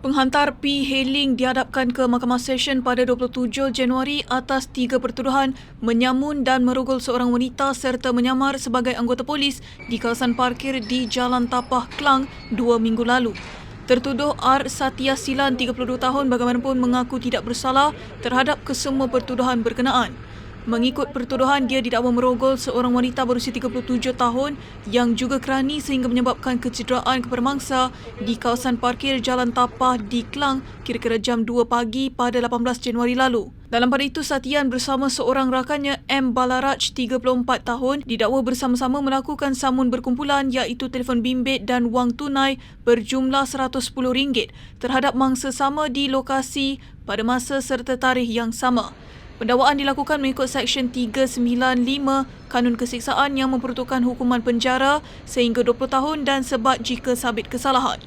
Penghantar P. Hailing dihadapkan ke Mahkamah Session pada 27 Januari atas 3 pertuduhan menyamun dan merogol seorang wanita serta menyamar sebagai anggota polis di kawasan parkir di Jalan Tapah, Klang 2 minggu lalu. Tertuduh R. Satya Silan, 32 tahun, bagaimanapun mengaku tidak bersalah terhadap kesemua pertuduhan berkenaan. Mengikut pertuduhan, dia didakwa merogol seorang wanita berusia 37 tahun yang juga kerani sehingga menyebabkan kecederaan kepada mangsa di kawasan parkir Jalan Tapah di Klang kira-kira jam 2 pagi pada 18 Januari lalu. Dalam pada itu, Satyan bersama seorang rakannya M. Balaraj, 34 tahun, didakwa bersama-sama melakukan samun berkumpulan iaitu telefon bimbit dan wang tunai berjumlah RM110 terhadap mangsa sama di lokasi pada masa serta tarikh yang sama. Pendakwaan dilakukan mengikut Seksyen 395 Kanun Keseksaan yang memperuntukkan hukuman penjara sehingga 20 tahun dan sebat jika sabit kesalahan.